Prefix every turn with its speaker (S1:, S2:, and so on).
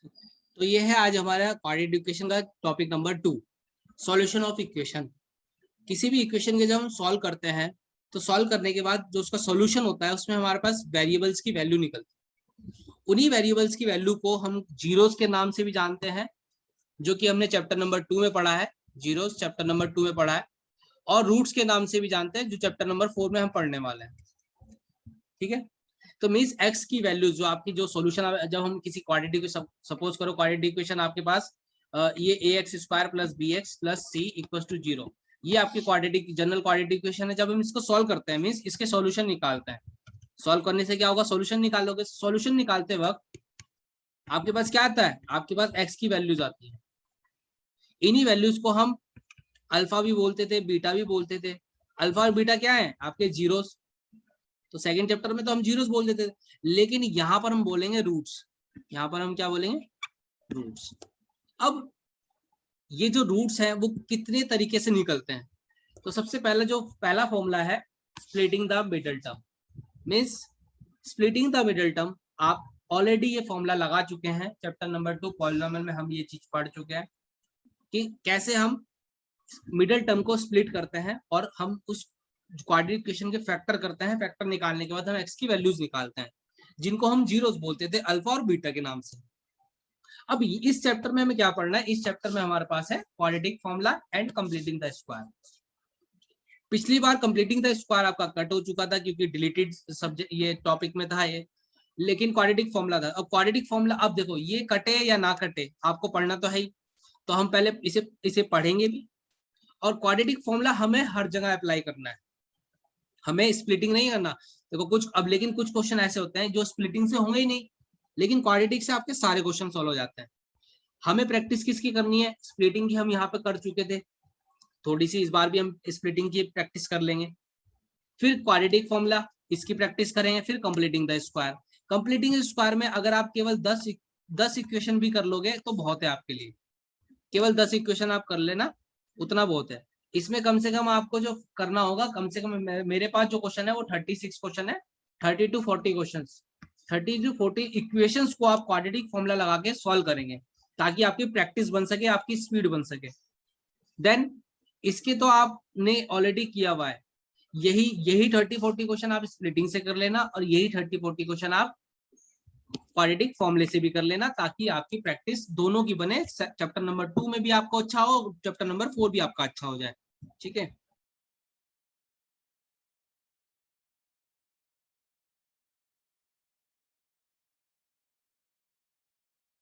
S1: तो ये है आज हमारा क्वाड्रेटिक इक्वेशन का topic number 2, solution of equation. किसी भी इक्वेशन के जब हम सॉल्व करते हैं तो सॉल्व करने के बाद जो उसका सॉल्यूशन होता है उसमें हमारे पास वेरिएबल्स की वैल्यू निकलती है। उन्हीं वेरिएबल्स की वैल्यू को हम जीरोस के नाम से भी जानते हैं, जो कि हमने चैप्टर नंबर 2 में पढ़ा है। जीरोस चैप्टर नंबर 2 में पढ़ा है। और रूट्स के नाम से भी जानते हैं, जो चैप्टर नंबर 4 में हम पढ़ने वाले हैं। ठीक है, तो मीन्स एक्स की वैल्यू जो आपकी जो सॉल्यूशन, जब हम किसी क्वाड्रेटिक को सपोज करो क्वाड्रेटिक इक्वेशन आपके पास ये A X square plus B X plus C equal to 0, ये आपकी क्वाड्रेटिक जनरल क्वाड्रेटिक इक्वेशन है। जब हम इसको सॉल्व करते हैं मीन्स इसके सॉल्यूशन निकालते हैं, सॉल्व करने से क्या होगा, सॉल्यूशन निकालोगे। सॉल्यूशन निकालते वक्त आपके पास क्या आता है, आपके पास एक्स की वैल्यूज आती है। इन्हीं वैल्यूज को हम अल्फा भी बोलते थे, बीटा भी बोलते थे। अल्फा और बीटा क्या है, आपके जीरोस। तो सेकंड चैप्टर में तो हम जीरोस बोल देते थे, लेकिन यहाँ पर हम बोलेंगे रूट्स। यहाँ पर हम क्या बोलेंगे, रूट्स। अब ये जो रूट्स हैं वो कितने तरीके से निकलते हैं। तो सबसे पहला फॉर्मूला है splitting the middle term. Means splitting the middle term आप ऑलरेडी ये फॉर्मूला लगा चुके हैं चैप्टर नंबर 2 पॉलिनोमियल में, हम ये चीज पढ़ चुके हैं कि कैसे हम मिडल टर्म को स्प्लिट करते हैं और हम उस क्वाड्रेटिक इक्वेशन के फैक्टर करते हैं। फैक्टर निकालने के बाद हम एक्स की वैल्यूज निकालते हैं, जिनको हम जीरोस बोलते थे, अल्फा और बीटा के नाम से। अब इस चैप्टर में हमें क्या पढ़ना है, इस चैप्टर में हमारे पास है quadratic formula and completing the square. पिछली बार कंप्लीटिंग द स्क्वायर आपका कट हो चुका था क्योंकि डिलीटेड सब्जेक्ट ये टॉपिक में था ये, लेकिन क्वाड्रेटिक फॉर्मूला था। अब क्वाड्रेटिक फॉर्मूला, अब देखो ये कटे या ना कटे आपको पढ़ना तो है ही, तो हम पहले इसे पढ़ेंगे भी। और क्वाड्रेटिक फॉर्मूला हमें हर जगह अप्लाई करना है, हमें स्प्लिटिंग नहीं करना। देखो कुछ अब, लेकिन कुछ क्वेश्चन ऐसे होते हैं जो स्प्लिटिंग से होंगे ही नहीं, लेकिन क्वाड्रेटिक से आपके सारे क्वेश्चन सॉल्व हो जाते हैं। हमें प्रैक्टिस किसकी करनी है, स्प्लिटिंग की हम यहाँ पे कर चुके थे, थोड़ी सी इस बार भी हम स्प्लिटिंग की प्रैक्टिस कर लेंगे। फिर क्वाड्रेटिक फॉर्मूला इसकी प्रैक्टिस करेंगे, फिर completing the square. Completing square में अगर आप केवल 10 इक्वेशन भी कर लोगे तो बहुत है आपके लिए। केवल 10 इक्वेशन आप कर लेना, उतना बहुत है। इसमें कम से कम आपको जो करना होगा, कम से कम मेरे पास जो क्वेश्चन है वो 36 क्वेश्चन है, 30 to 40 क्वेश्चन, 30 to 40 इक्वेशंस को आप क्वाड्रेटिक फॉर्मूला लगा के सॉल्व करेंगे, ताकि आपकी प्रैक्टिस बन सके, आपकी स्पीड बन सके। देन इसके तो आपने ऑलरेडी किया हुआ है, यही 30-40 क्वेश्चन आप स्प्लिटिंग से कर लेना, और यही 30-40 क्वेश्चन आप क्वाड्रेटिक फॉर्मूले से भी कर लेना, ताकि आपकी प्रैक्टिस दोनों की बने। चैप्टर नंबर 2 में भी आपको अच्छा हो, चैप्टर नंबर 4 भी आपका अच्छा हो जाए। ठीक है,